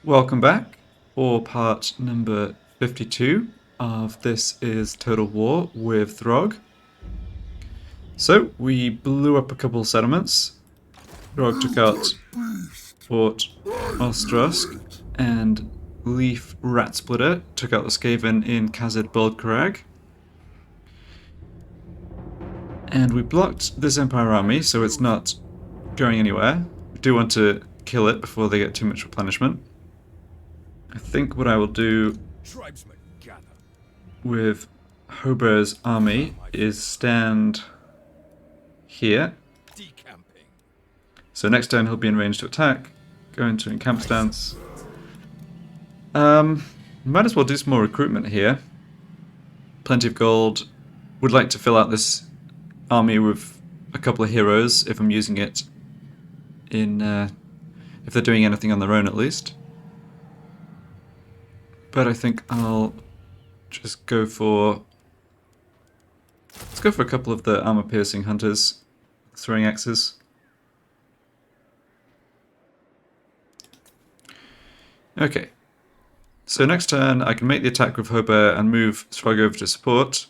Welcome back for part number 52 of This is Total War with Throgg. So, we blew up a couple of settlements. Throgg took out Fort Ostrusk, and Leaf Ratsplitter took out the Skaven in Khazad Boldkrag. And we blocked this Empire army, so it's not going anywhere. We do want to kill it before they get too much replenishment. I think what I will do with Hober's army is stand here. So next turn he'll be in range to attack, go into encamp stance. Might as well do some more recruitment here. Plenty of gold. Would like to fill out this army with a couple of heroes if I'm using it in, if they're doing anything on their own at least. But I think I'll just go for... Let's go for a couple of the armor-piercing hunters, throwing axes. Okay. So next turn I can make the attack with Hober and move Throgg over to support.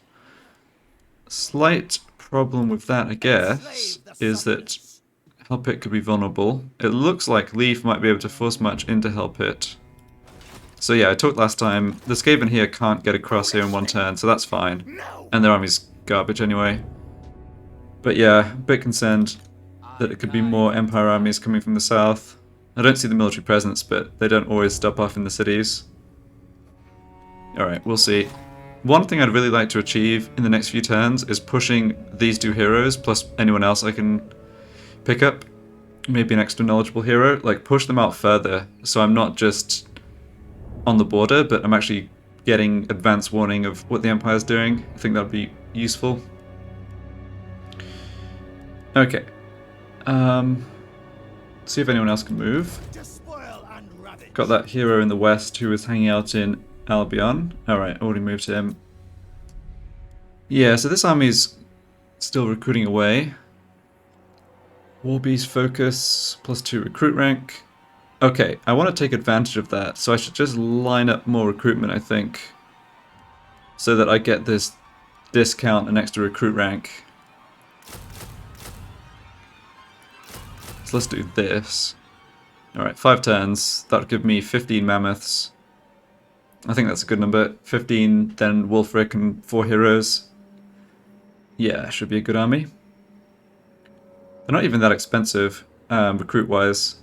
Slight problem with that, I guess, is that Hell Pit could be vulnerable. It looks like Leaf might be able to force march into Hell Pit. So yeah, I talked last time, the Skaven here can't get across here in one turn, so that's fine. And their army's garbage anyway. But yeah, a bit concerned that it could be more Empire armies coming from the south. I don't see the military presence, but they don't always stop off in the cities. Alright, we'll see. One thing I'd really like to achieve in the next few turns is pushing these two heroes, plus anyone else I can pick up. Maybe an extra knowledgeable hero. Like, push them out further, so I'm not just on the border, but I'm actually getting advance warning of what the Empire's doing. I think that would be useful. Okay. See if anyone else can move. Got that hero in the west who was hanging out in Albion. Alright, already moved him. Yeah, so this army's still recruiting away. Warbeast focus, +2 recruit rank. Okay, I want to take advantage of that, so I should just line up more recruitment, I think. So that I get this discount and extra recruit rank. So let's do this. Alright, 5 turns. That would give me 15 mammoths. I think that's a good number. 15, then Wulfric and 4 heroes. Yeah, should be a good army. They're not even that expensive, recruit-wise.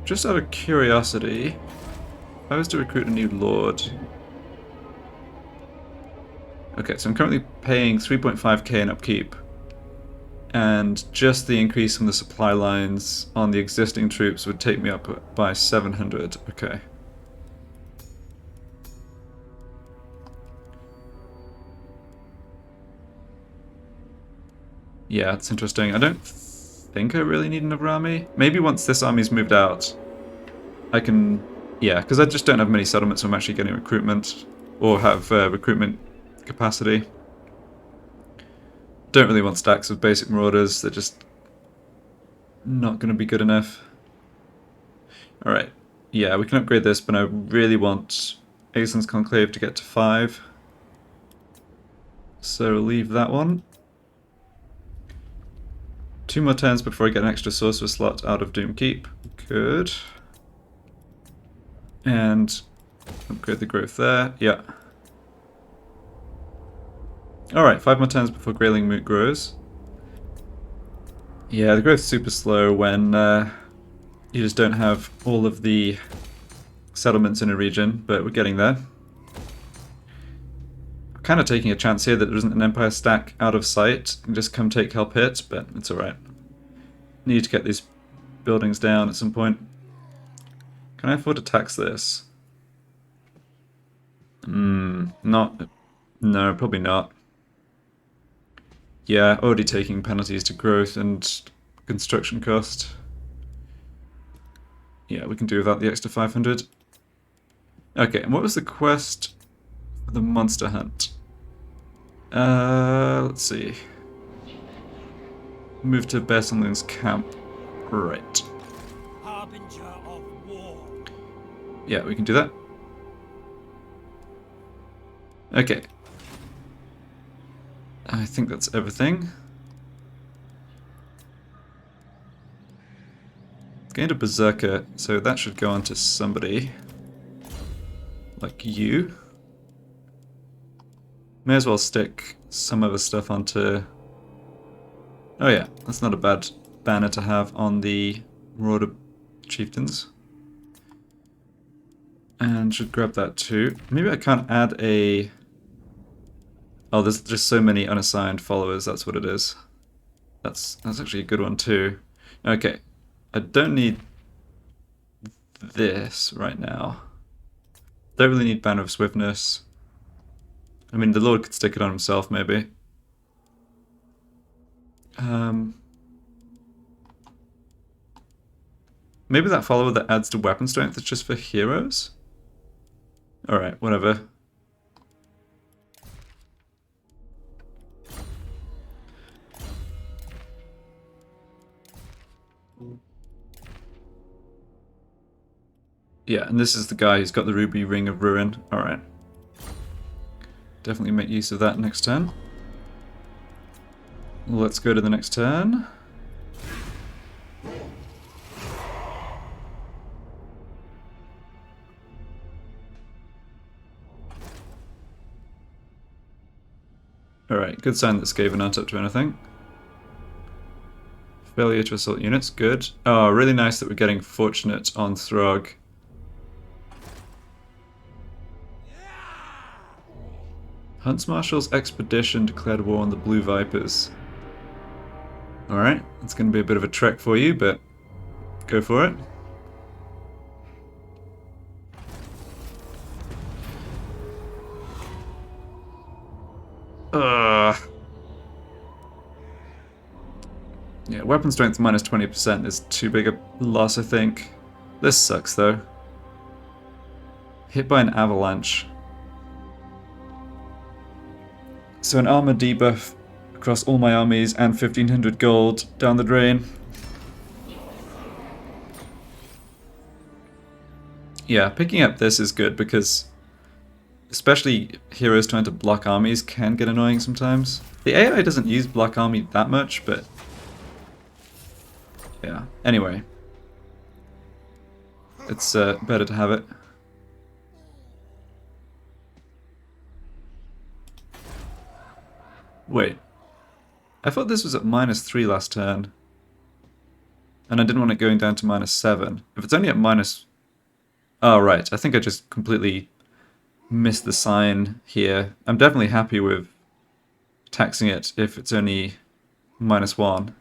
Just out of curiosity, if I was to recruit a new lord... Okay, so I'm currently paying 3.5k in upkeep. And just the increase in the supply lines on the existing troops would take me up by 700. Okay. Yeah, it's interesting. I don't think I really need another army. Maybe once this army's moved out, I can... Yeah, because I just don't have many settlements so I'm actually getting recruitment, or have recruitment capacity. Don't really want stacks of basic marauders, they're just not going to be good enough. Alright, yeah, we can upgrade this, but I really want Aeson's Conclave to get to 5. So we'll leave that one. 2 more turns before I get an extra sorcerer slot out of Doom Keep. Good. And upgrade the growth there, yeah. Alright, 5 more turns before Grayling Moot grows. Yeah, the growth's super slow when you just don't have all of the settlements in a region, but we're getting there. I'm kind of taking a chance here that there isn't an Empire stack out of sight and just come take Hell Pit, but it's alright. Need to get these buildings down at some point. Can I afford to tax this? Not... No, probably not. Yeah, already taking penalties to growth and construction cost. Yeah, we can do without the extra 500. Okay, and what was the quest for the monster hunt? Let's see. move to Bersenlund's camp. Right. Harbinger of war. Yeah, we can do that. Okay. I think that's everything. Gained a Berserker, so that should go on to somebody. Like you. May as well stick some other stuff onto... Oh yeah, that's not a bad banner to have on the Marauder Chieftains. And should grab that too. Maybe I can't add a... Oh, there's just so many unassigned followers, that's what it is. That's actually a good one too. Okay, I don't need this right now. Don't really need Banner of Swiftness. I mean, the Lord could stick it on himself, maybe. Maybe that follower that adds to weapon strength is just for heroes? Alright, whatever. Yeah, and this is the guy who's got the Ruby Ring of Ruin. Alright. Definitely make use of that next turn. Let's go to the next turn. Alright, good sign that Skaven aren't up to anything. Failure to assault units, good. Oh, really nice that we're getting fortunate on Throgg. Huntsmarshal's expedition declared war on the Blue Vipers. Alright, it's going to be a bit of a trek for you, but go for it. Yeah, weapon strength minus 20% is too big a loss, I think. This sucks, though. Hit by an avalanche. So an armor debuff across all my armies and 1500 gold down the drain. Yeah, picking up this is good because especially heroes trying to block armies can get annoying sometimes. The AI doesn't use block army that much, but yeah. Anyway, it's better to have it. Wait, I thought this was at -3 last turn, and I didn't want it going down to -7. If it's only at minus... Oh, right, I think I just completely missed the sign here. I'm definitely happy with taxing it if it's only -1.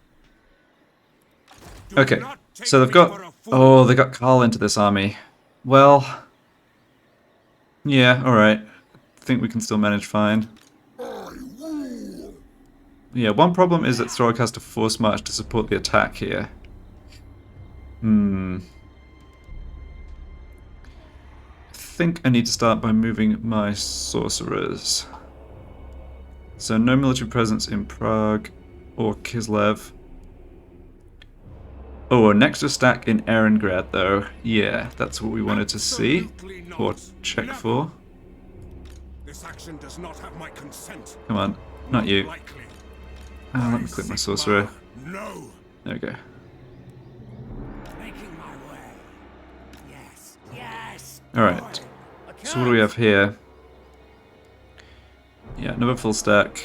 Okay, so they've got... Oh, they got Carl into this army. Well... Yeah, alright. I think we can still manage fine. Yeah, one problem is that Throgg has to force march to support the attack here. I think I need to start by moving my sorcerers. So no military presence in Prague or Kislev. Oh, an extra stack in Erengrad though. Yeah, that's what we wanted to see. Or check for. This action does not have my consent. Come on, not you. Let me click my sorcerer. No. There we go. Making my way. Yes. Yes. Alright. So what do we have here? Yeah, another full stack.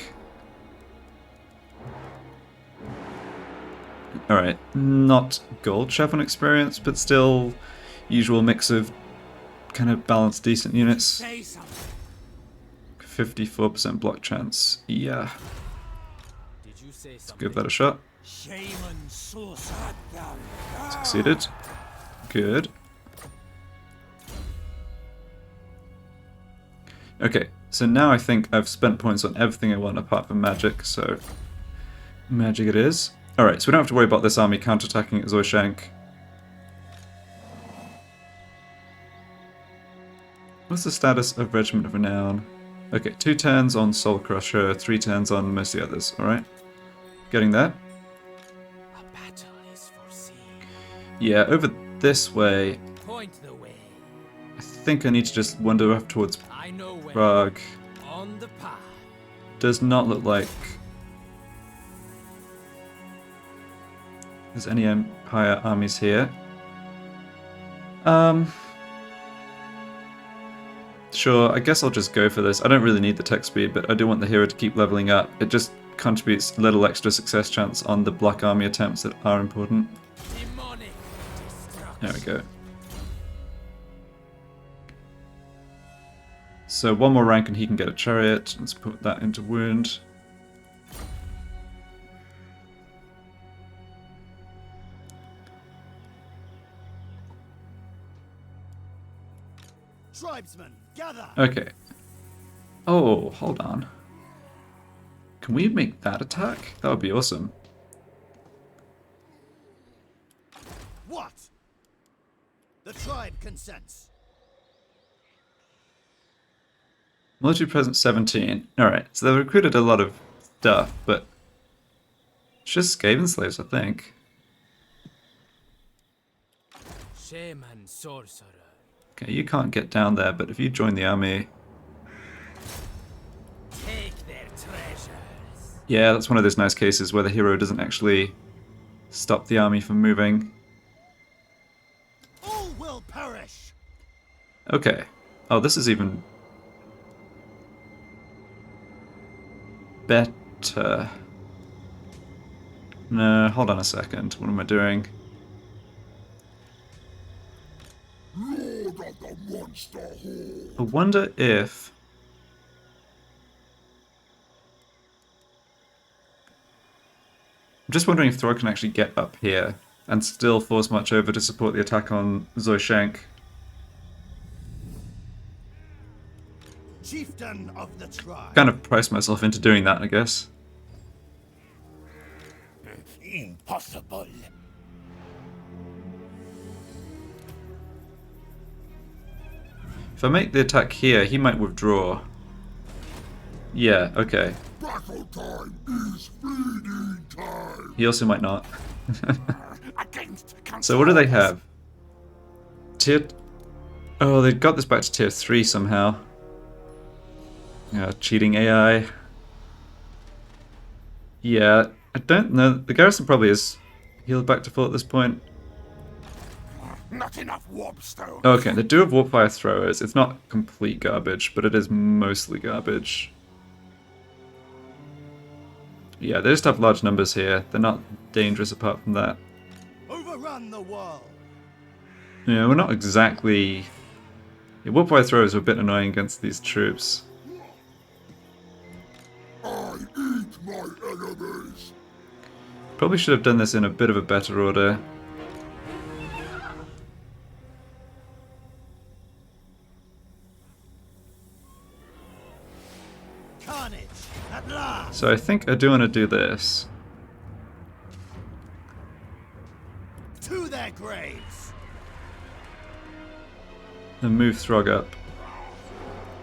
Alright, not gold chef on experience, but still usual mix of kind of balanced decent units. 54% block chance. Yeah. Let's give that a shot. Succeeded. Good. Okay, so now I think I've spent points on everything I want apart from magic, so magic it is. Alright, so we don't have to worry about this army counterattacking at Zoishank. What's the status of Regiment of Renown? Okay, 2 turns on Soul Crusher, 3 turns on most of the others, alright? Getting there. Yeah, over this way, Point the way. I think I need to just wander up towards I know where. Throgg. On the path. Does not look like there's any Empire armies here. Sure, I guess I'll just go for this. I don't really need the tech speed, but I do want the hero to keep leveling up. It just contributes a little extra success chance on the Black Army attempts that are important. Demonic There we go. So one more rank and he can get a chariot. Let's put that into wound. Tribesmen, gather. Okay. Oh, hold on. Can we make that attack? That would be awesome. What? The tribe consents. Military presence 17. Alright, so they've recruited a lot of stuff, but it's just Skaven slaves, I think. Shaman sorcerer. Okay, you can't get down there, but if you join the army... Take their treasures. Yeah, that's one of those nice cases where the hero doesn't actually stop the army from moving. All will perish. Okay. Oh, this is even... better. No, hold on a second. What am I doing? Lord of the monster horde. I wonder if... I'm just wondering if Throgg can actually get up here and still force march over to support the attack on Zoishank. Chieftain of the tribe. Kind of priced myself into doing that, I guess. Impossible. If I make the attack here, he might withdraw. Yeah, okay. Battle time is feeding time. He also might not. Against So what do they have? Tier... Oh, they got this back to tier 3 somehow. Cheating AI. Yeah, I don't know. The garrison probably is healed back to full at this point. Not enough warpstone. Okay, they do have warpfire throwers. It's not complete garbage, but it is mostly garbage. Yeah, they just have large numbers here. They're not dangerous apart from that. Overrun the world. Yeah, we're not exactly... Yeah, warpfire throwers are a bit annoying against these troops. I eat my enemies. Probably should have done this in a bit of a better order. Carnage at last. So I think I do want to do this. To their graves. And move Throgg up.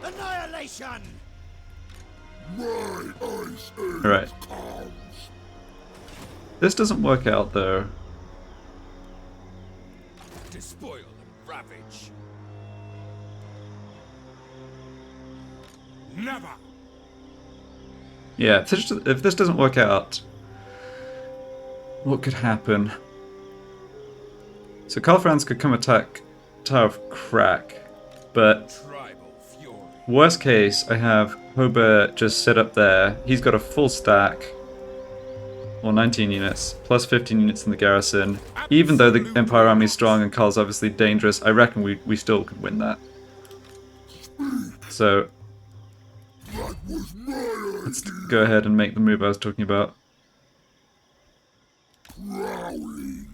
Annihilation. My ice age Alright. comes. This doesn't work out though. Despoil and ravage. Never. Yeah, if this doesn't work out, what could happen? So Karlfrans could come attack Tower of Crack, but Tribal fury. worst case, I have Hobart just set up there. He's got a full stack, or 19 units, plus 15 units in the garrison. Even though the Empire army is strong and Karl's obviously dangerous, I reckon we still could win that. So That was my let's idea. go ahead and make the move I was talking about. Prowling.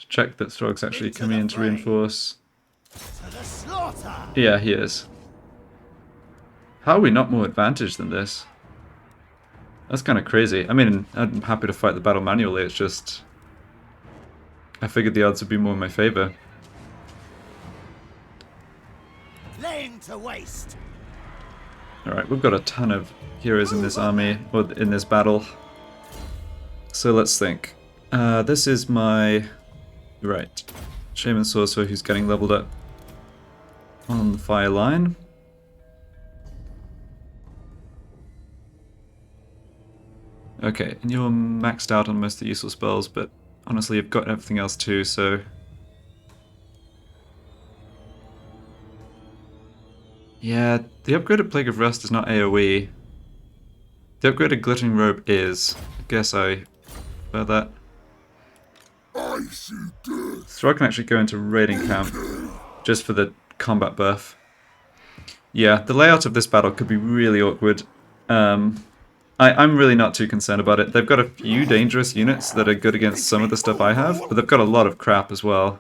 Check that Throgg's actually coming in to reinforce. To the slaughter. Yeah, he is. How are we not more advantaged than this? That's kind of crazy. I mean, I'm happy to fight the battle manually, it's just... I figured the odds would be more in my favor. Laying to waste. Alright, we've got a ton of heroes in this army, or in this battle. So let's think. This is my Right. Shaman Sorcerer who's getting leveled up on the fire line. Okay, and you're maxed out on most of the useful spells, but honestly you've got everything else too, so... Yeah, the upgraded Plague of Rust is not AoE. The upgraded Glittering Robe is. I guess I prefer that. Throgg can actually go into Raiding Camp just for the combat buff. Yeah, the layout of this battle could be really awkward. I'm really not too concerned about it. They've got a few dangerous units that are good against some of the stuff I have, but they've got a lot of crap as well.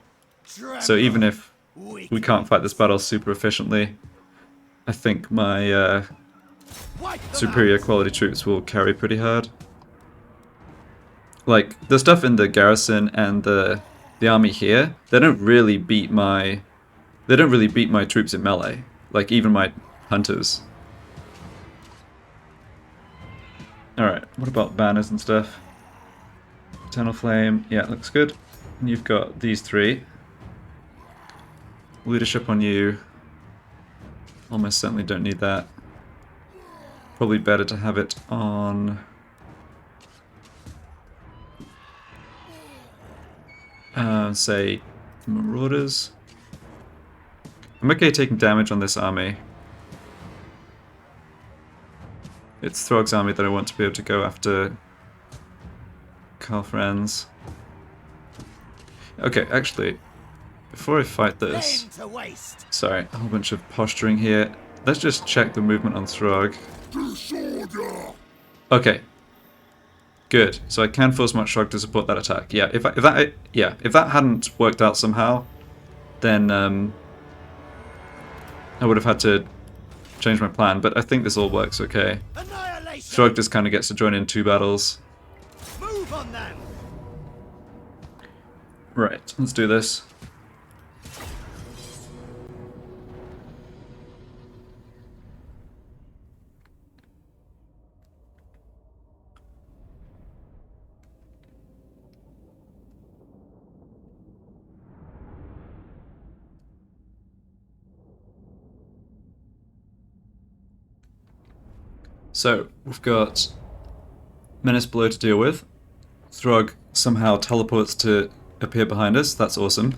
So even if we can't fight this battle super efficiently, I think my superior quality troops will carry pretty hard. Like, the stuff in the garrison and the army here, they don't really beat my troops in melee. Like, even my hunters. Alright, what about banners and stuff? Eternal Flame, yeah, looks good. And you've got these three. Leadership on you. Almost certainly don't need that. Probably better to have it on... say, Marauders. I'm okay taking damage on this army. It's Throgg's army that I want to be able to go after Carl Franz. Okay, actually, before I fight this... Sorry, a whole bunch of posturing here. Let's just check the movement on Throgg. Okay. Good. So I can force March Throgg to support that attack. Yeah, if that hadn't worked out somehow, then I would have had to change my plan, but I think this all works okay. Throgg just kind of gets to join in 2 battles. Move on them. Right, let's do this. So, we've got Menace below to deal with. Throgg somehow teleports to appear behind us. That's awesome.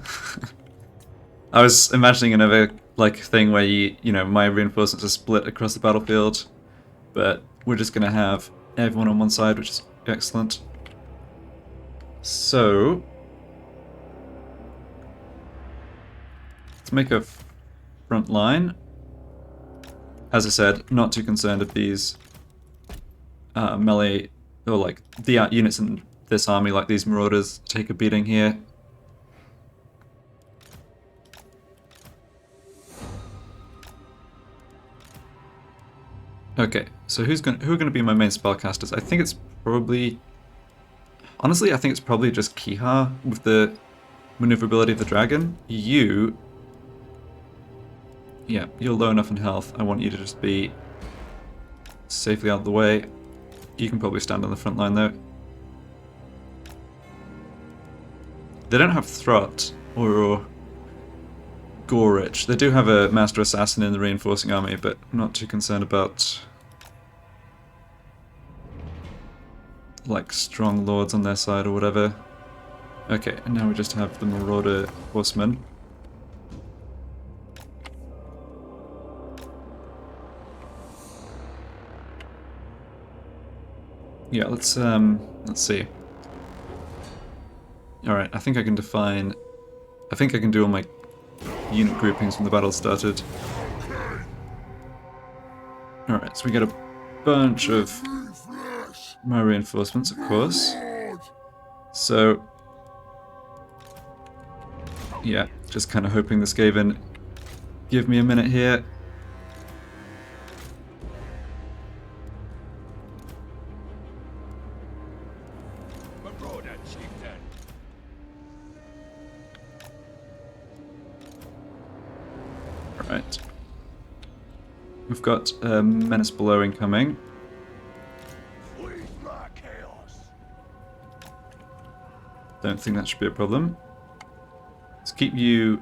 I was imagining another thing where you know, my reinforcements are split across the battlefield, but we're just gonna have everyone on one side, which is excellent. So, let's make a front line. As I said, not too concerned if these melee, or like the units in this army, like these marauders, take a beating here. Okay, so who are going to be my main spellcasters? I think it's probably, honestly, I think it's probably just Kihar with the maneuverability of the dragon. Yeah, you're low enough in health. I want you to just be safely out of the way. You can probably stand on the front line though. They don't have Throt or Gorich. They do have a Master Assassin in the reinforcing army, but I'm not too concerned about like strong lords on their side or whatever. Okay, and now we just have the Marauder Horsemen. Yeah, let's see. Alright, I think I can do all my unit groupings when the battle started. Alright, so we get a bunch of my reinforcements, of course. So, yeah, just kind of hoping this gave in. Give me a minute here. Right. We've got Menace below incoming. Don't think that should be a problem. keep you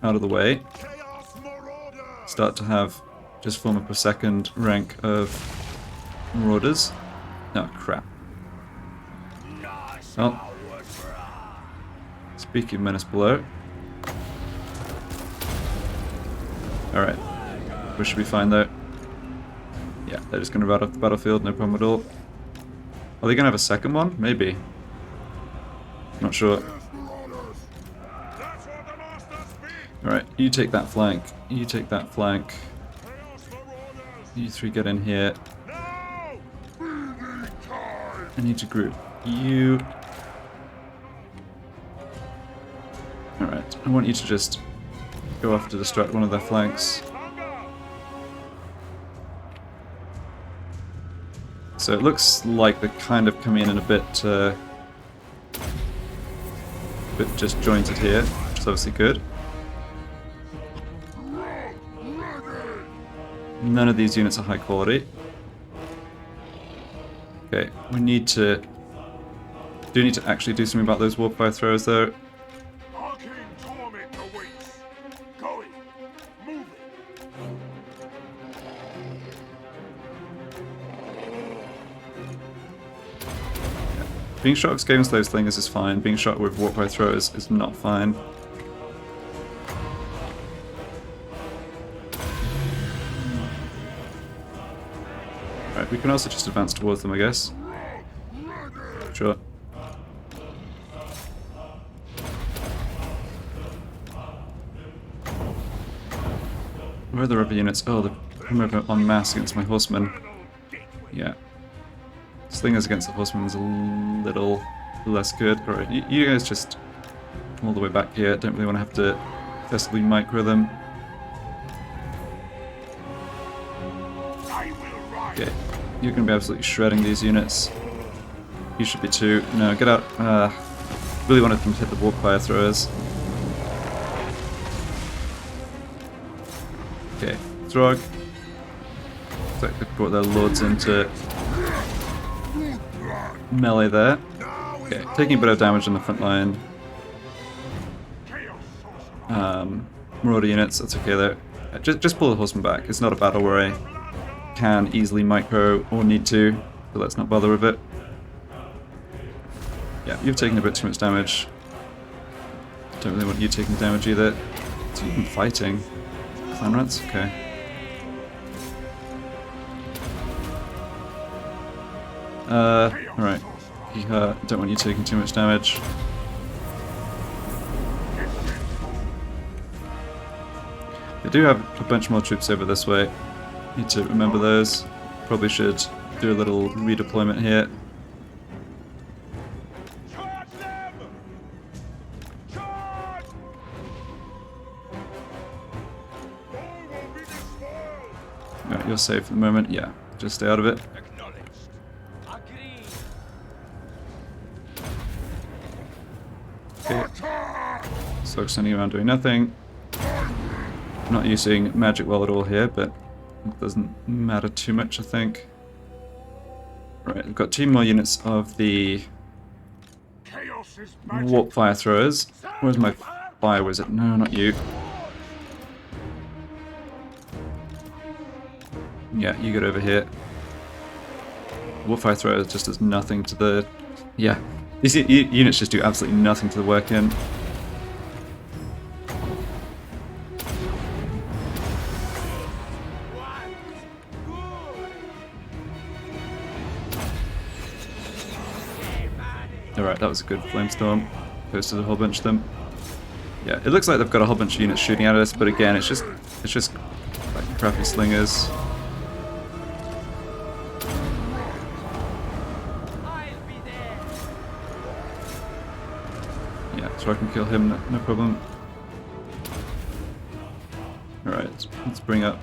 out of the way. Chaos Marauders! Start to have just form up a second rank of marauders. Oh crap. Well, speaking of menace below. Alright. We should be fine though. Yeah, they're just gonna ride off the battlefield, no problem at all. Are they gonna have a second one? Maybe. Not sure. Alright, you take that flank. You take that flank. You three get in here. I need to group you. Alright, I want you to just go off to distract one of their flanks. So it looks like they're kind of coming in a bit disjointed here, which is obviously good. None of these units are high quality. Okay, we need to actually do something about those warfare throwers though. Being shot against those things is fine. Being shot with warfare throwers is not fine. Right, we can also just advance towards them, I guess. Sure. Where are the rubber units? Oh, they're coming over en masse against my horsemen. Yeah. Slingers against the horsemen is a little less good. Alright, you guys just come all the way back here. Don't really want to have to excessively micro them. Okay, you're going to be absolutely shredding these units. You should be too. No, get out. Really wanted them to hit the warfire throwers. Okay, Throgg. Looks like they've brought their lords into melee there. Okay, taking a bit of damage on the front line. Marauder units, that's okay though. Just pull the horsemen back. It's not a battle where I can easily micro or need to, so let's not bother with it. Yeah, you've taken a bit too much damage. Don't really want you taking damage either. It's even fighting. Clan rats? Okay. Alright. Don't want you taking too much damage. They do have a bunch more troops over this way. Need to remember those. Probably should do a little redeployment here. Right, you're safe for the moment. Yeah, just stay out of it. Okay. So standing around doing nothing. Not using magic well at all here, but it doesn't matter too much, I think. Right, we've got 2 more units of the warp fire throwers. Where's my fire wizard? No, not you. Yeah, you get over here. Warp fire thrower just does nothing to the... Yeah, these units just do absolutely nothing to the work in. Alright, that was a good flamestorm. Posted a whole bunch of them. Yeah, it looks like they've got a whole bunch of units shooting at us, but again, it's just like crappy slingers. Yeah, so I can kill him, no problem. Alright, let's bring up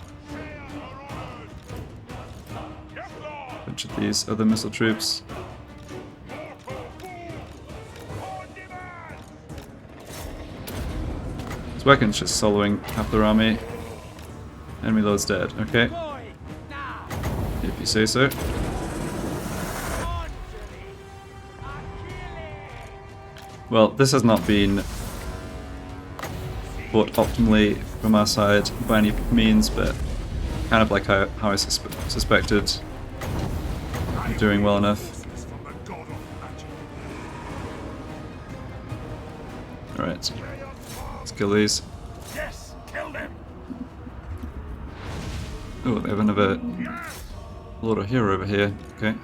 a bunch of these other missile troops. Zwecken's just soloing half their army. Enemy lord's dead, okay. If you say so. Well, this has not been fought optimally from our side by any means, but kind of like how I suspected, we're doing well enough. Alright, let's kill these. Yes, kill them. Oh, they have another Lord or Hero over here. Okay.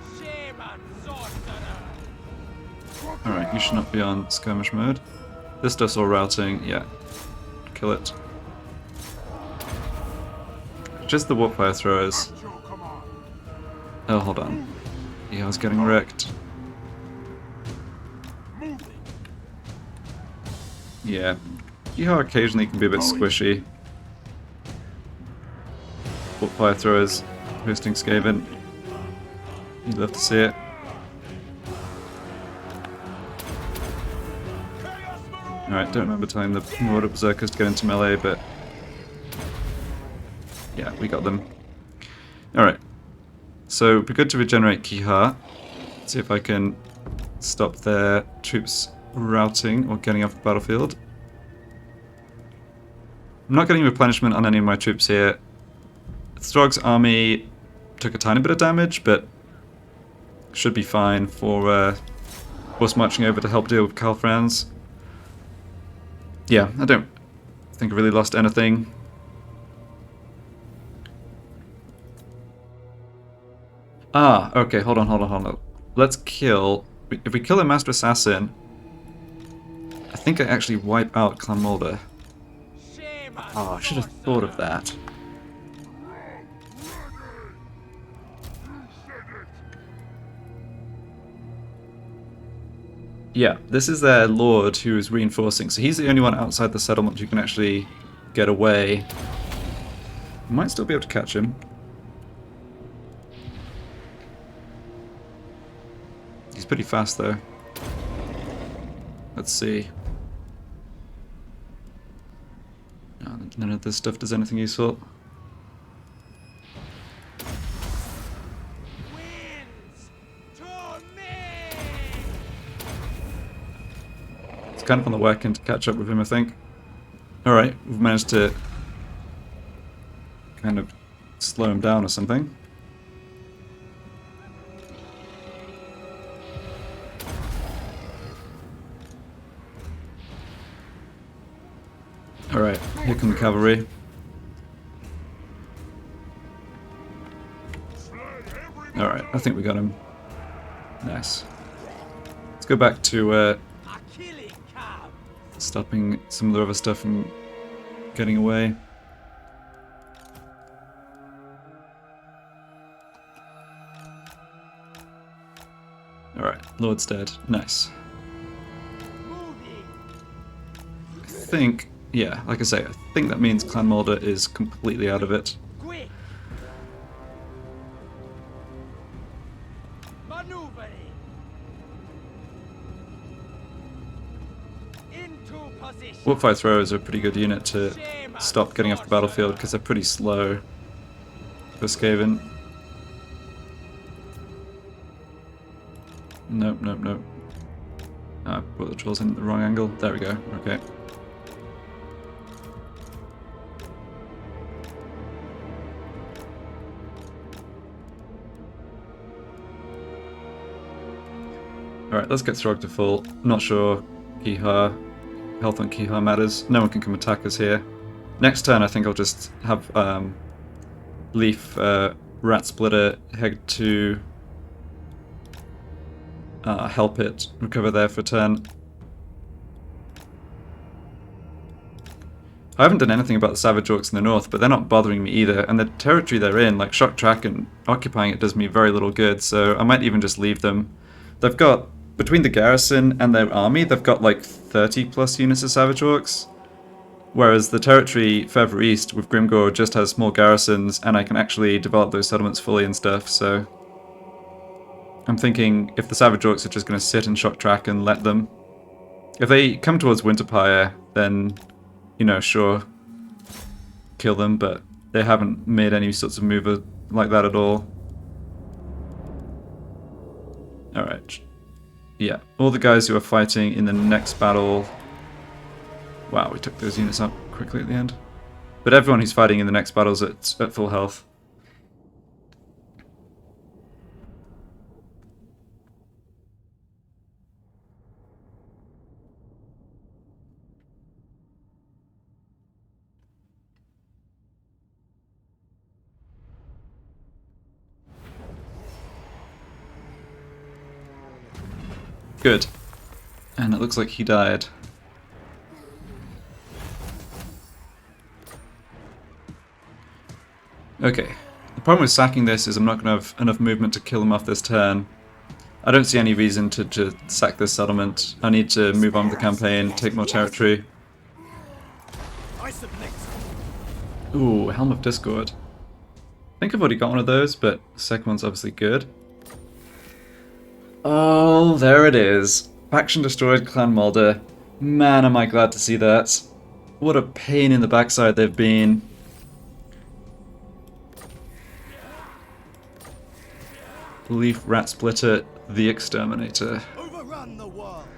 Alright, you should not be on skirmish mode. This stuff's all routing, yeah. Kill it. Just the warpfire throwers. Oh, hold on. Yeah, I was getting wrecked. Yeah. Yeehaw occasionally can be a bit squishy. Warpfire throwers hosting Skaven. You'd love to see it. Alright, don't remember telling the Marauder Berserkers to get into melee, but yeah, we got them. Alright, so it'd be good to regenerate Kiha. See if I can stop their troops routing or getting off the battlefield. I'm not getting replenishment on any of my troops here. Throgg's army took a tiny bit of damage, but should be fine for us marching over to help deal with Calfrans. Yeah, I don't think I really lost anything. Ah, okay, hold on. Let's kill... If we kill a Master Assassin, I think I actually wipe out Clan Moulder. Oh, I should have thought of that. Yeah, this is their lord who is reinforcing, so he's the only one outside the settlement who can actually get away. Might still be able to catch him. He's pretty fast though. Let's see. No, none of this stuff does anything useful. Kind of on the working to catch up with him, I think. Alright, we've managed to kind of slow him down or something. Alright, here come the cavalry. Alright, I think we got him. Nice. Let's go back to stopping some of the other stuff from getting away. Alright, Lord's dead. Nice. I think, yeah, like I say, I think that means Clan Moulder is completely out of it. Warpfire throwers are a pretty good unit to stop getting off the battlefield because they're pretty slow for Skaven. Nope. I put the trolls in at the wrong angle. There we go. Okay. Alright, let's get Throgg to full. Not sure Kiha. Health on Kiha matters. No one can come attack us here. Next turn I think I'll just have Leaf Rat Splitter head to help it recover there for a turn. I haven't done anything about the Savage Orcs in the north, but they're not bothering me either, and the territory they're in, like Shock Track and occupying it, does me very little good, so I might even just leave them. They've got, between the garrison and their army, they've got like 30 plus units of Savage Orcs, whereas the territory further east with Grimgore just has small garrisons, and I can actually develop those settlements fully and stuff, so I'm thinking if the Savage Orcs are just going to sit and Shock Track and let them. If they come towards Winterpire, then, you know, sure, kill them, but they haven't made any sorts of move like that at all. Alright. Yeah, all the guys who are fighting in the next battle... Wow, we took those units up quickly at the end. But everyone who's fighting in the next battle's at full health. Good. And it looks like he died. Okay. The problem with sacking this is I'm not going to have enough movement to kill him off this turn. I don't see any reason to sack this settlement. I need to move on with the campaign, take more territory. I submit. Ooh, Helm of Discord. I think I've already got one of those, but the second one's obviously good. Oh, there it is. Faction destroyed, Clan Moulder. Man, am I glad to see that. What a pain in the backside they've been. Leaf Rat Splitter, the Exterminator. Overrun the world.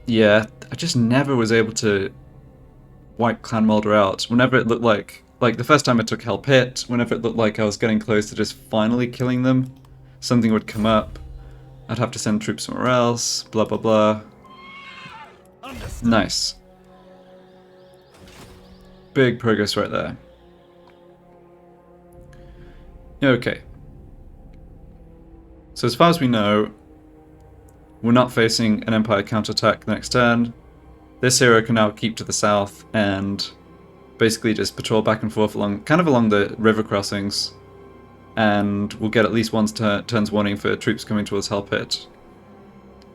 Yeah, I just never was able to wipe Clan Moulder out. Whenever it looked like the first time I took Hell Pit, whenever it looked like I was getting close to just finally killing them, something would come up. I'd have to send troops somewhere else, blah blah blah. Understood. Nice. Big progress right there. Okay. So as far as we know, we're not facing an Empire counterattack next turn. This hero can now keep to the south and basically just patrol back and forth along the river crossings, and we'll get at least one turn's warning for troops coming towards Hell Pit.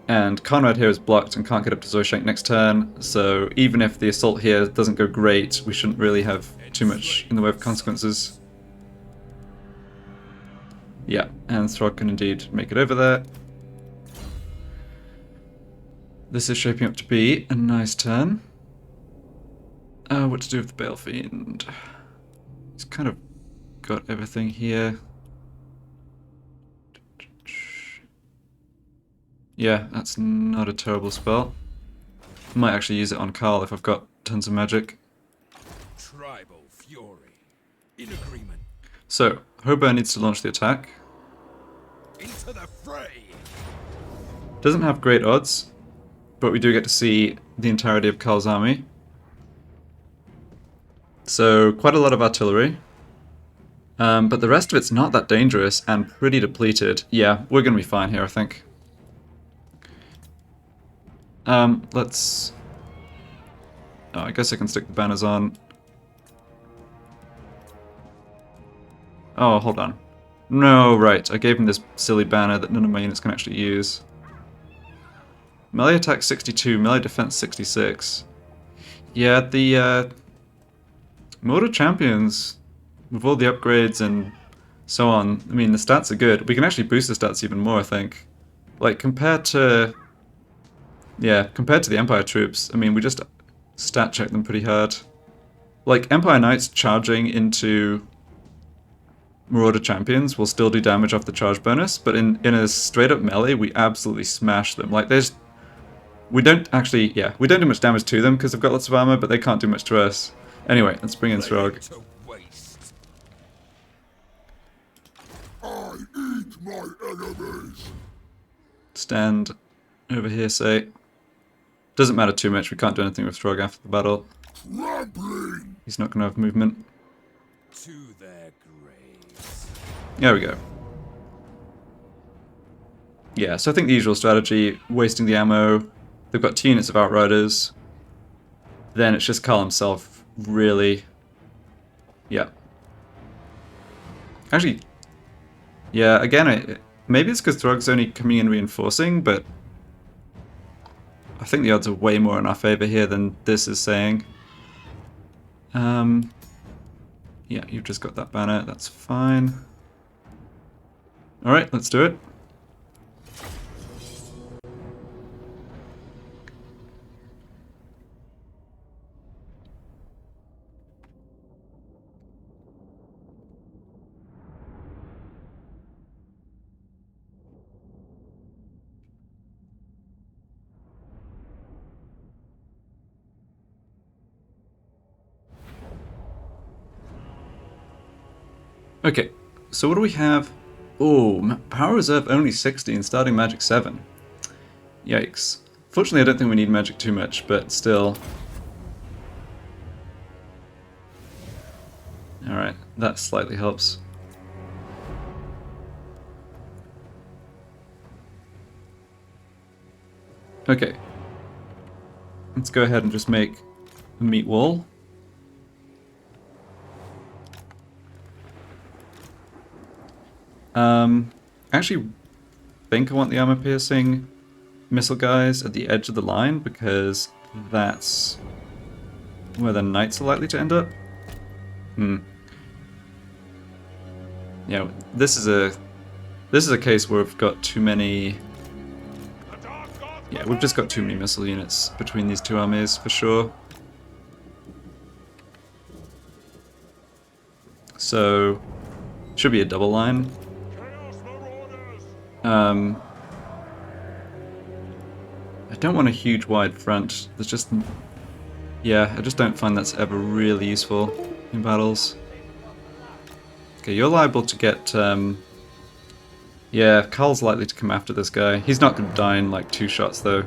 And Conrad here is blocked and can't get up to Zorshank next turn, so even if the assault here doesn't go great, we shouldn't really have too much in the way of consequences. Yeah, and Throgg can indeed make it over there. This is shaping up to be a nice turn. What to do with the Balefiend? He's kind of got everything here. Yeah, that's not a terrible spell. Might actually use it on Carl if I've got tons of magic. Tribal fury. In agreement. So, Hobart needs to launch the attack. Into the fray. Doesn't have great odds, but we do get to see the entirety of Carl's army. So, quite a lot of artillery. But the rest of it's not that dangerous and pretty depleted. Yeah, we're going to be fine here, I think. Let's... Oh, I guess I can stick the banners on. Oh, hold on. No, right. I gave him this silly banner that none of my units can actually use. Melee attack 62, melee defense 66. Yeah, the Moulder champions, with all the upgrades and so on, I mean, the stats are good. We can actually boost the stats even more, I think. Like, compared to the Empire troops, I mean, we just stat check them pretty hard. Like, Empire Knights charging into Marauder champions will still do damage off the charge bonus, but in a straight up melee, we absolutely smash them. Like, we don't do much damage to them because they've got lots of armor, but they can't do much to us. Anyway, let's bring in Throgg. To waste. I eat my enemies. Stand over here, say. Doesn't matter too much, we can't do anything with Throgg after the battle. Trampling. He's not going to have movement. To their graves. There we go. Yeah, so I think the usual strategy, wasting the ammo. They've got 2 units of Outriders. Then it's just Carl himself, really. Yeah. Actually, yeah, again, maybe it's because Throgg's only coming in reinforcing, but I think the odds are way more in our favor here than this is saying. Yeah, you've just got that banner, that's fine. Alright, let's do it. Okay, so what do we have? Oh, power reserve only 60 and starting magic 7. Yikes. Fortunately, I don't think we need magic too much, but still. Alright, that slightly helps. Okay. Let's go ahead and just make a meat wall. I actually think I want the armor piercing missile guys at the edge of the line because that's where the knights are likely to end up. Yeah, this is a case where we've got too many. Yeah, we've just got too many missile units between these two armies for sure. So should be a double line. I don't want a huge wide front. There's just, yeah, I just don't find that's ever really useful in battles. Okay, you're liable to get, yeah, Carl's likely to come after this guy. He's not going to die in like 2 shots though.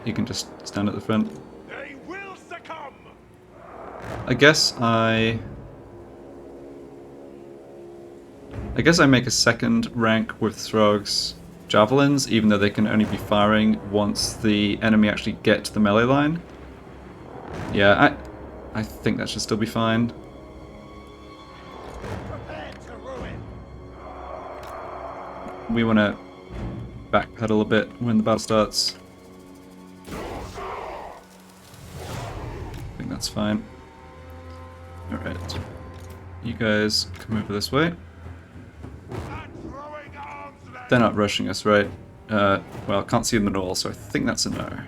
You can just stand at the front. They will succumb. I guess I make a second rank with Throgg's javelins, even though they can only be firing once the enemy actually get to the melee line. Yeah, I think that should still be fine. We want to backpedal a bit when the battle starts. I think that's fine. Alright. You guys come over this way. They're not rushing us, right? Well, I can't see them at all, so I think that's a no.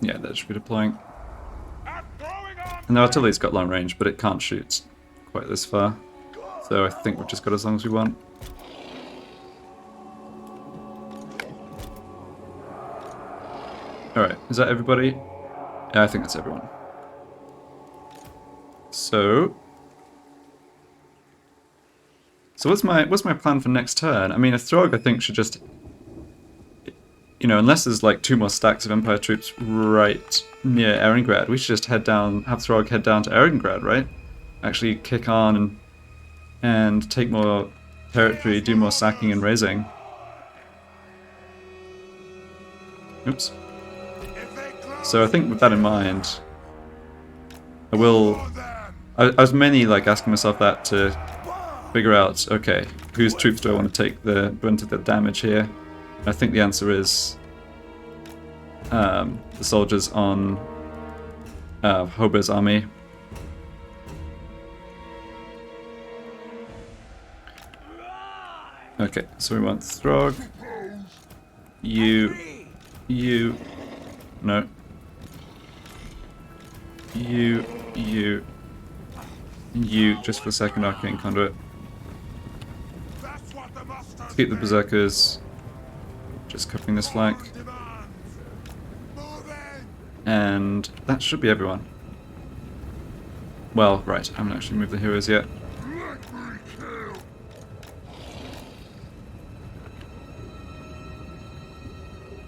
Yeah, that should be deploying. And the artillery's got long range, but it can't shoot quite this far. So I think we've just got as long as we want. Alright, is that everybody? Yeah, I think that's everyone. So what's my plan for next turn? I mean, a Throgg I think should just, you know, unless there's like 2 more stacks of Empire troops right near Erengrad, we should just head down, have Throgg head down to Erengrad, right? Actually kick on and take more territory, do more sacking and razing. Oops. So I think with that in mind, I was mainly like asking myself that to figure out, okay, whose troops do I want to take the brunt of the damage here? I think the answer is the soldiers on Hober's army. Okay, so we want Throgg. You, no. You, just for a second, Arcane Conduit. Let's keep the Berserkers just covering this flank. And that should be everyone. Well, right, I haven't actually moved the heroes yet.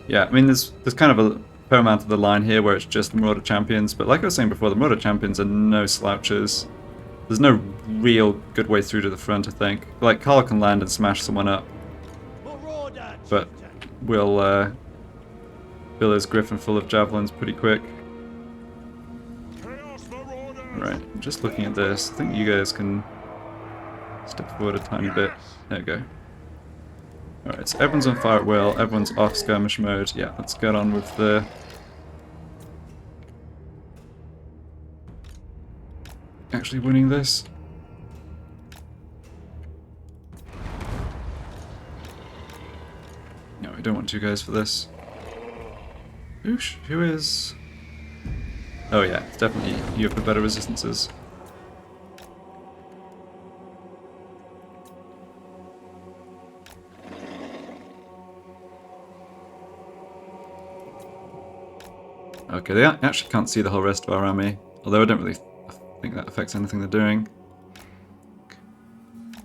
Yeah, I mean, there's kind of a fair amount of the line here where it's just Marauder champions, but like I was saying before, the Marauder champions are no slouches. There's no real good way through to the front, I think. Like, Carl can land and smash someone up, but we'll fill his griffin full of javelins pretty quick. Right, just looking at this, I think you guys can step forward a tiny bit. There we go. Alright, so everyone's on fire at will, everyone's off skirmish mode. Yeah, let's get on with the... actually winning this. No, we don't want 2 guys for this. Oosh, who is... Oh yeah, it's definitely you have the better resistances. Okay, they actually can't see the whole rest of our army, although I don't really think that affects anything they're doing.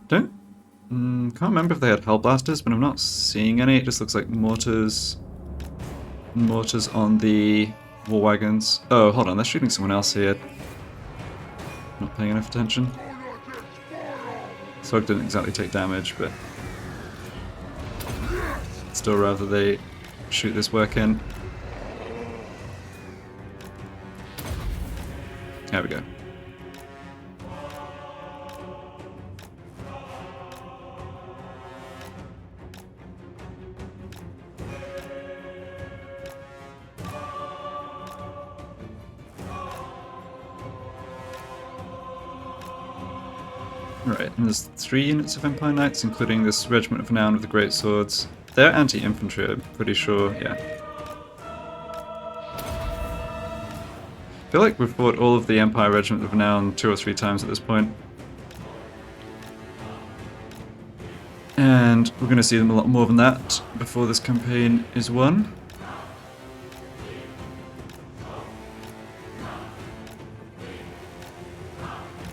Can't remember if they had hull blasters, but I'm not seeing any. It just looks like mortars on the war wagons. Oh, hold on, they're shooting someone else here. Not paying enough attention. Throgg didn't exactly take damage, but still rather they shoot this work in. There we go. Right, and there's 3 units of Empire Knights, including this Regiment of Renown with the Great Swords. They're anti-infantry, I'm pretty sure, yeah. I feel like we've fought all of the Empire Regiment of Renown 2 or 3 times at this point. And we're going to see them a lot more than that before this campaign is won.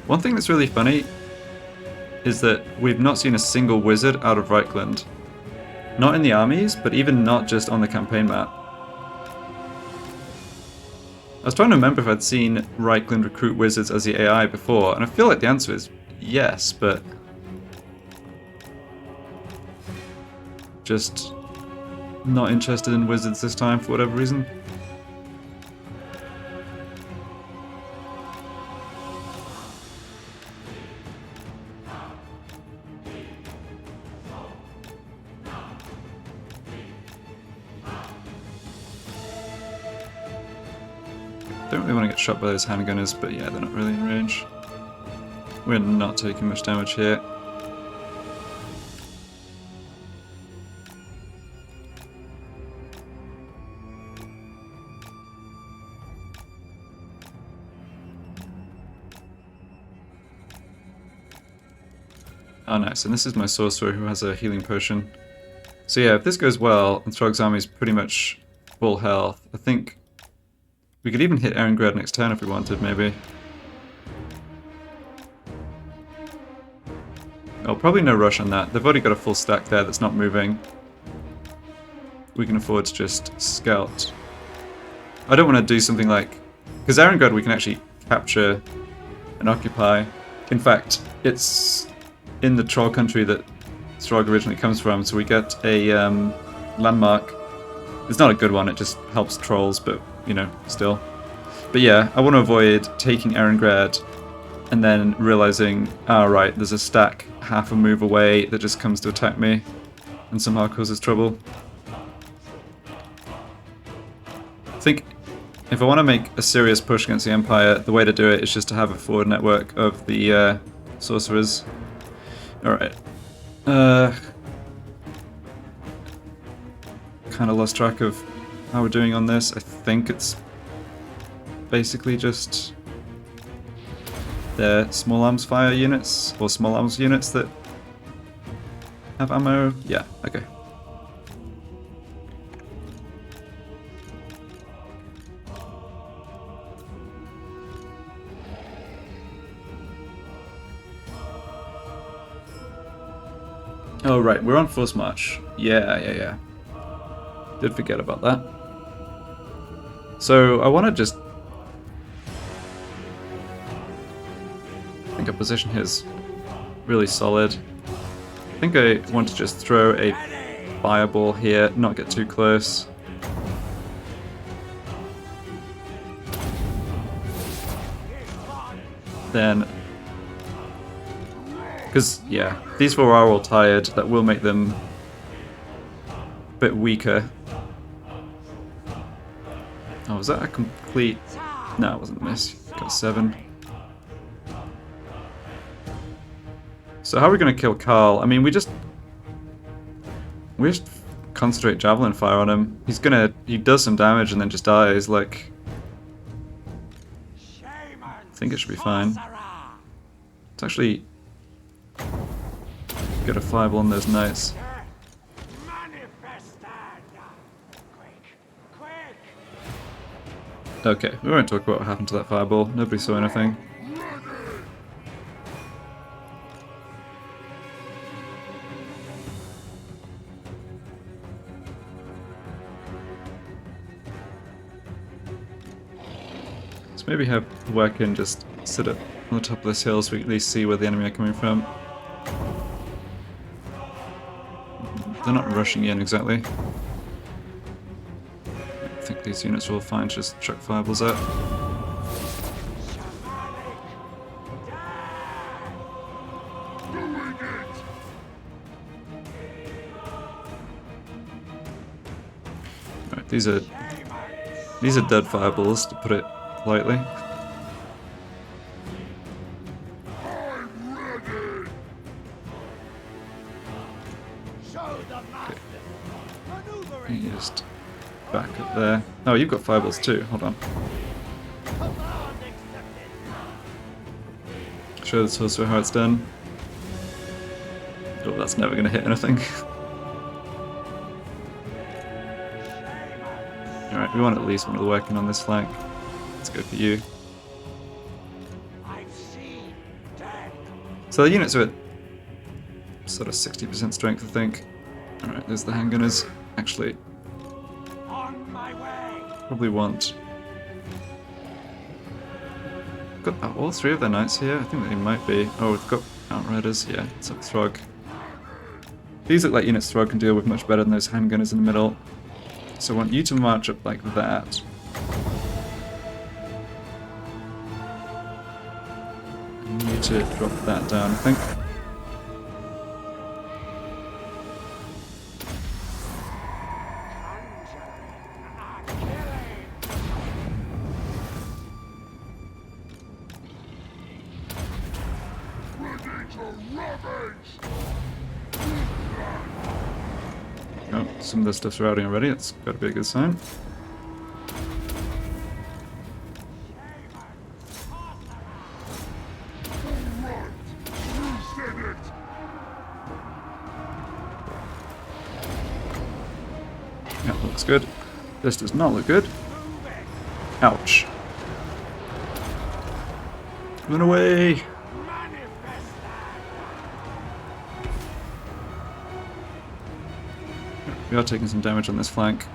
One thing that's really funny is that we've not seen a single wizard out of Reichland. Not in the armies, but even not just on the campaign map. I was trying to remember if I'd seen Reichland recruit wizards as the AI before, and I feel like the answer is yes, but just not interested in wizards this time for whatever reason. Don't really want to get shot by those handgunners, but yeah, they're not really in range. We're not taking much damage here. Oh nice, and this is my sorcerer who has a healing potion. So yeah, if this goes well, and Throgg's army is pretty much full health, I think we could even hit Erengrad next turn if we wanted, maybe. Oh, probably no rush on that. They've already got a full stack there that's not moving. We can afford to just scout. I don't want to do something like... Because Erengrad we can actually capture and occupy. In fact, it's in the troll country that Throgg originally comes from, so we get a landmark. It's not a good one, it just helps trolls, but, you know, still. But yeah, I want to avoid taking Erengrad and then realizing, ah right, there's a stack half a move away that just comes to attack me and somehow causes trouble. I think if I want to make a serious push against the Empire, the way to do it is just to have a forward network of the sorcerers. Alright. Kind of lost track of how we're doing on this. I think it's basically just their small arms fire units, or small arms units that have ammo. Yeah, okay. Oh right, we're on force march. Yeah. Did forget about that. So I want to just... I think our position here is really solid. I think I want to just throw a fireball here, not get too close. Then... Because, yeah, these four are all tired. That will make them a bit weaker. Oh, was that a complete... No, it wasn't a miss. Got 7. So how are we going to kill Karl? I mean, we just concentrate javelin fire on him. He does some damage and then just dies, like... I think it should be fine. It's actually... Get a fireball on those knights. Okay, we won't talk about what happened to that fireball. Nobody saw anything. So maybe have Workin just sit up on the top of this hill so we can at least see where the enemy are coming from. They're not rushing in exactly. I think these units are all fine to just chuck fireballs at. Right, these are dead fireballs, to put it politely. Okay. Just back up there. Oh, you've got fireballs too. Hold on. Show the torso how it's done. Oh, that's never going to hit anything. Alright, we want at least one of the working on this flank. Let's go for you. So the units are at sort of 60% strength, I think. Alright, there's the handgunners. Actually, probably want... Got all three of their knights here? I think they might be. Oh, we've got outriders. Yeah, it's up Throgg. These look like units Throgg can deal with much better than those handgunners in the middle. So I want you to march up like that. And you to drop that down, I think. Oh, some of this stuff's routing already, that's got to be a good sign. That looks good. This does not look good. Ouch. Run away! We are taking some damage on this flank.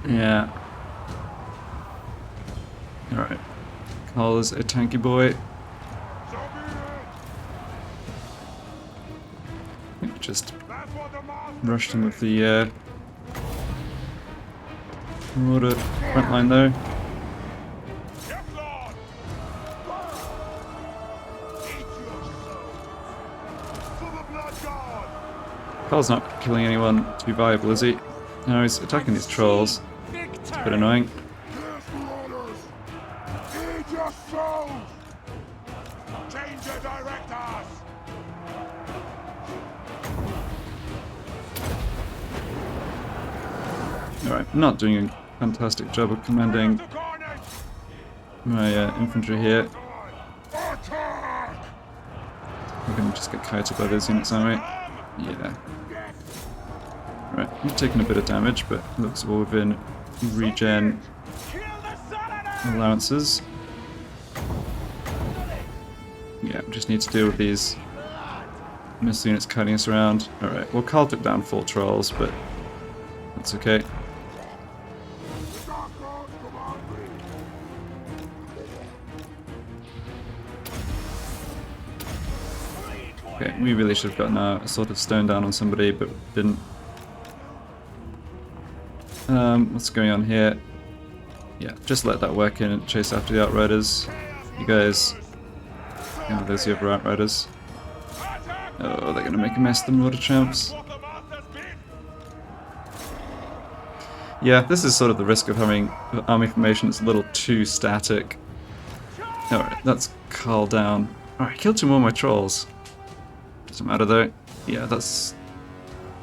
Yeah. Alright. Carl is a tanky boy. I think we just rushed him with the Moulder front line though. Carl's not killing anyone too viable, is he? No, he's attacking these trolls. It's a bit annoying. Alright, not doing a fantastic job of commanding my infantry here. We're going to just get kited by those units, aren't we? Yeah. Right, we've taken a bit of damage, but it looks all within regen allowances. Yeah, we just need to deal with these missile units kiting us around. Alright, well, Carl took down 4 trolls, but that's okay. Okay, we really should have gotten a sort of stone down on somebody, but didn't. What's going on here? Yeah, just let that work in and chase after the outriders. You guys... Oh, there's the other outriders. Oh, they're gonna make a mess of the Moulder champs. Yeah, this is sort of the risk of having army formation that's a little too static. Alright, that's Carl down. Alright, killed 2 more of my trolls. Doesn't matter though. Yeah, that's...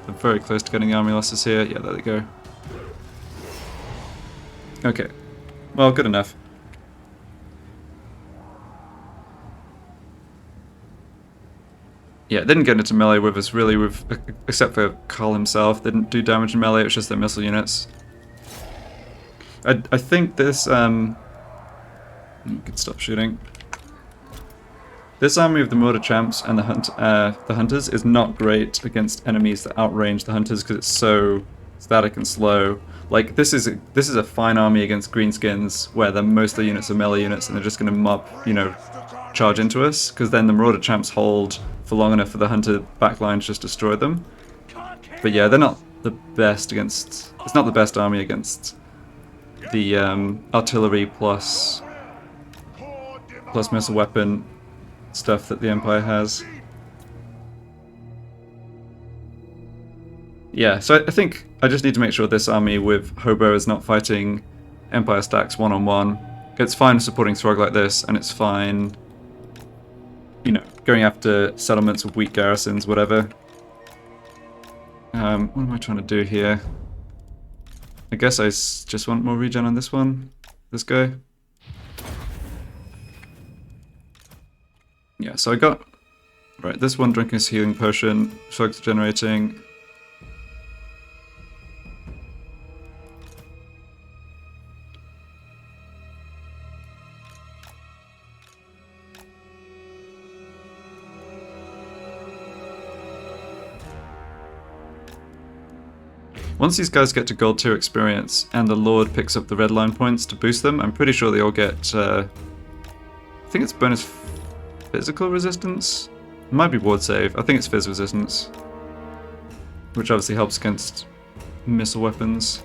They're very close to getting the army losses here. Yeah, there they go. Okay. Well, good enough. Yeah, it didn't get into melee with us really, except for Carl himself. They didn't do damage in melee, it was just their missile units. I think this you can stop shooting. This army of the Moulder champs and the hunters is not great against enemies that outrange the hunters because it's so static and slow. Like this is a fine army against greenskins where most of the units are melee units and they're just going to mob, you know, charge into us because then the Marauder champs hold for long enough for the hunter backlines just destroy them. But yeah, they're not the best against. It's not the best army against the artillery plus missile weapon stuff that the Empire has. Yeah, so I think I just need to make sure this army with Hobo is not fighting Empire stacks one-on-one. It's fine supporting Throgg like this, and it's fine, you know, going after settlements with weak garrisons, whatever. What am I trying to do here? I guess I just want more regen on this one. This guy. Yeah, so I got... Right, this one drinking a healing potion. Shrugs generating. Once these guys get to gold 2 experience and the Lord picks up the red line points to boost them, I'm pretty sure they all get... I think it's bonus physical resistance? It might be ward save. I think it's phys resistance. Which obviously helps against missile weapons.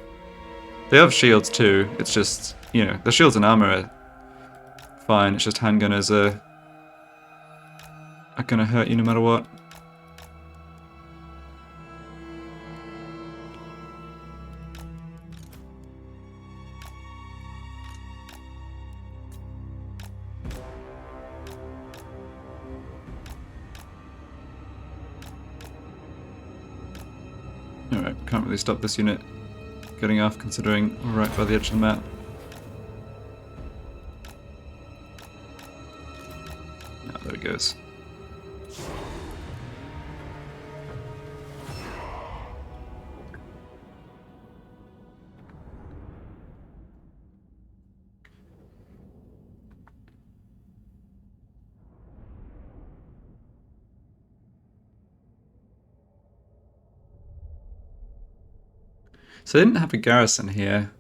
They have shields too, it's just, you know, the shields and armor are fine, it's just handgunners are gonna hurt you no matter what. Alright, can't really stop this unit getting off considering we're right by the edge of the map. Ah, there he goes. So I didn't have a garrison here.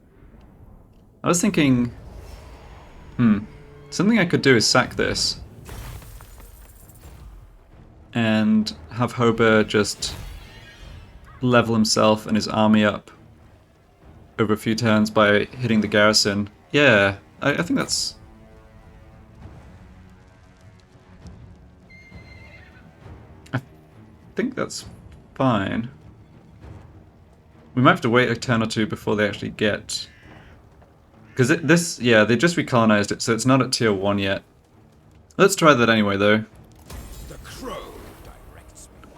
I was thinking, something I could do is sack this. And have Hober just level himself and his army up over a few turns by hitting the garrison. Yeah, I think that's... I think that's fine. We might have to wait a turn or two before they actually get... Because this, yeah, they just recolonized it, so it's not at tier 1 yet. Let's try that anyway, though. The crow directs me.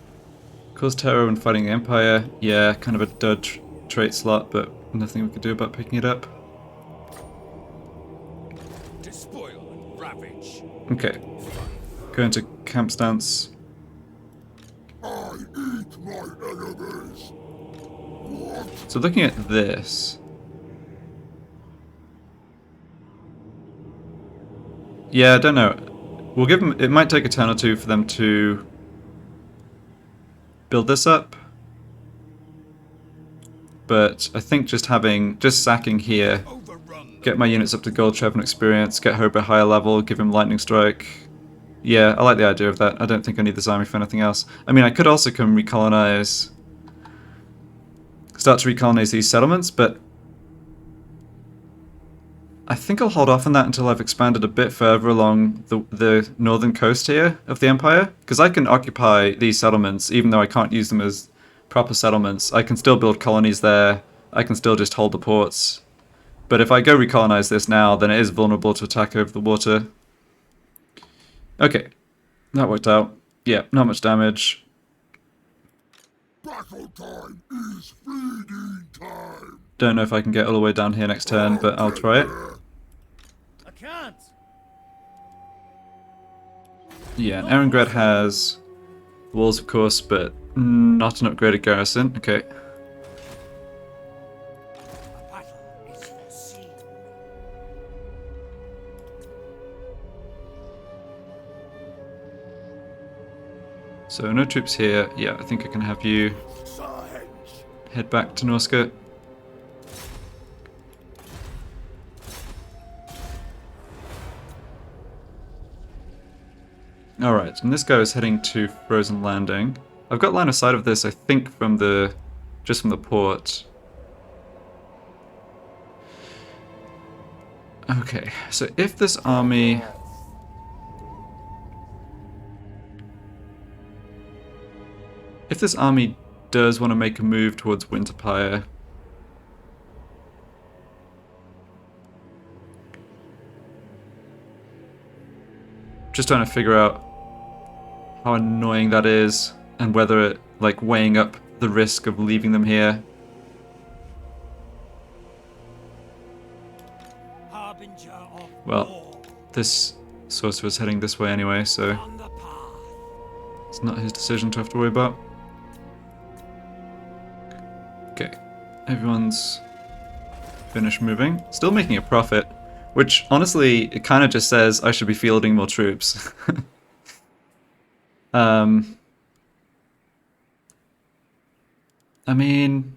Cause terror when fighting the Empire. Yeah, kind of a dud trait slot, but nothing we could do about picking it up. Despoil and ravage. Okay. Go into camp stance. I eat my enemies. So looking at this... Yeah, I don't know. We'll give them... It might take a turn or two for them to build this up. But I think just sacking here, Overrun. get my units up to gold 7 experience, get Hober higher level, give him lightning strike. Yeah, I like the idea of that. I don't think I need this army for anything else. I mean, I could also come recolonize... Start to recolonize these settlements, but I think I'll hold off on that until I've expanded a bit further along the northern coast here of the Empire, because I can occupy these settlements even though I can't use them as proper settlements. I can still build colonies there, I can still just hold the ports, but if I go recolonize this now, then it is vulnerable to attack over the water. Okay, that worked out. Yeah, not much damage. Battle time is feeding time. Don't know if I can get all the way down here next turn, but I'll try it. I can't. Yeah, and Erengred has walls, of course, but not an upgraded garrison. Okay. A battle is foreseen. So no troops here. Yeah, I think I can have you head back to Norsca. Alright, and this guy is heading to Frozen Landing. I've got line of sight of this, I think, from the... just from the port. Okay, so if this army... if this army does want to make a move towards Winterpire... just trying to figure out how annoying that is, and whether it, like, weighing up the risk of leaving them here. Harbinger of Well, war. this sorcerer's heading this way anyway, so On the path. it's not his decision to have to worry about. Okay, everyone's finished moving. Still making a profit, which honestly, it kind of just says I should be fielding more troops. I mean...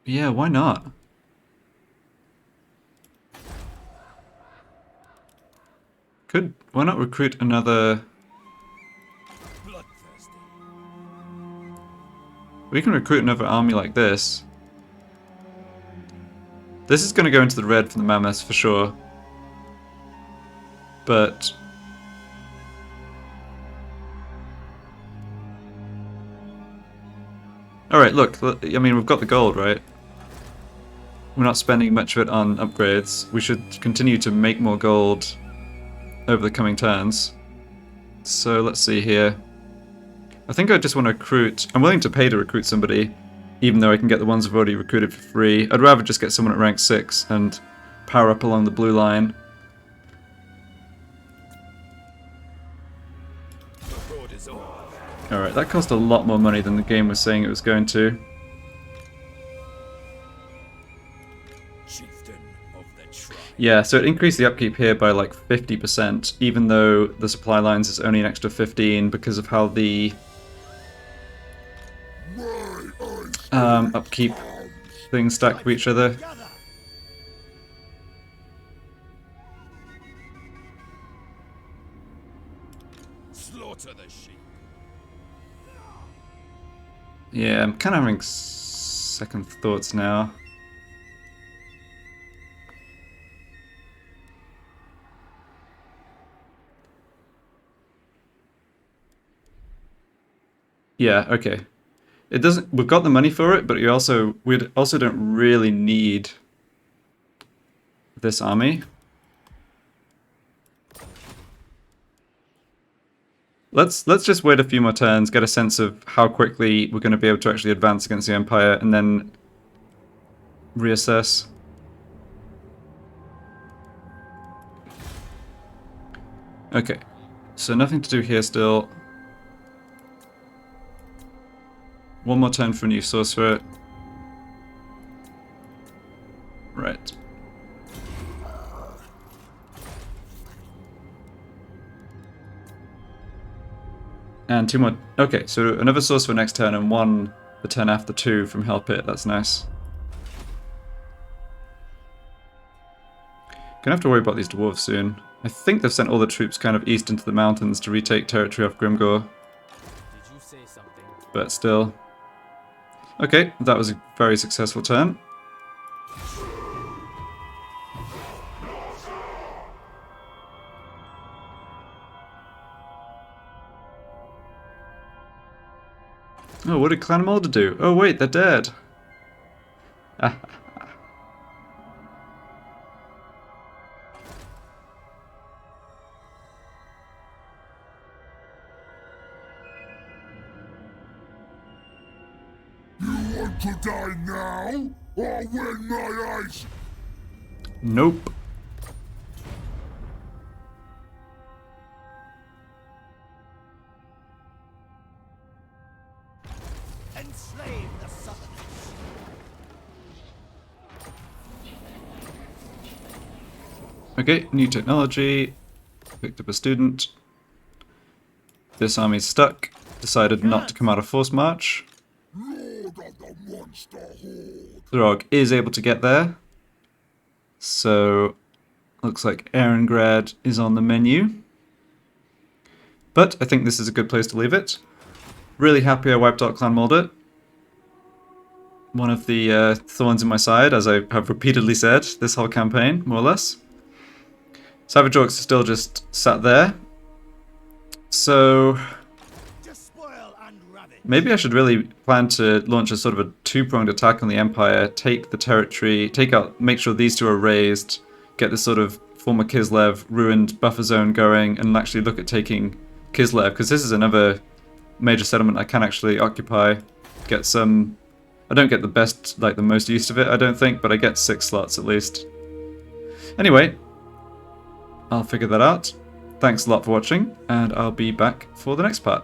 yeah, why not? Why not recruit another... Bloodthirsty. we can recruit another army like this. This is going to go into the red from the mammoths for sure. But... alright, look, I mean, we've got the gold, right? We're not spending much of it on upgrades. We should continue to make more gold over the coming turns. So let's see here. I think I just want to recruit... I'm willing to pay to recruit somebody, even though I can get the ones I've already recruited for free. I'd rather just get someone at rank 6 and power up along the blue line. Alright, that cost a lot more money than the game was saying it was going to. Chieftain of the tribe. Yeah, so it increased the upkeep here by like 50%, even though the supply lines is only an extra 15 because of how the upkeep things stack to each other. Gather. Slaughter the sheep. Yeah, I'm kind of having second thoughts now. Yeah, okay. It doesn't. We've got the money for it, but we also don't really need this army. Let's just wait a few more turns, get a sense of how quickly we're going to be able to actually advance against the Empire, and then reassess. Okay, so nothing to do here still. One more turn for a new sorcerer. Right. And two more. Okay, so another sorcerer next turn and one the turn after 2 from Help It. That's nice. Gonna have to worry about these dwarves soon. I think they've sent all the troops kind of east into the mountains to retake territory off Grimgor. Did you say something? But still. Okay, that was a very successful turn. Oh, what did Clan Moulder do? Oh wait, they're dead. You want to die now, or win my eyes? Nope. Enslave the Southerners. Okay, new technology. Picked up a student. This army's stuck. Decided not to come out of force march. Lord of the monster horde. Throgg is able to get there. So, looks like Erengrad is on the menu. But I think this is a good place to leave it. Really happy I wiped out Clan Moulder. One of the thorns in my side, as I have repeatedly said, this whole campaign, more or less. Savage Orcs are still just sat there. So, Despoil and ravage. maybe I should really plan to launch a sort of a two-pronged attack on the Empire, take the territory, make sure these two are raised, get this sort of former Kislev ruined buffer zone going, and actually look at taking Kislev, because this is another major settlement I can actually occupy, get some... I don't get the best, like the most use of it, I don't think, but I get 6 slots at least. Anyway, I'll figure that out. Thanks a lot for watching, and I'll be back for the next part.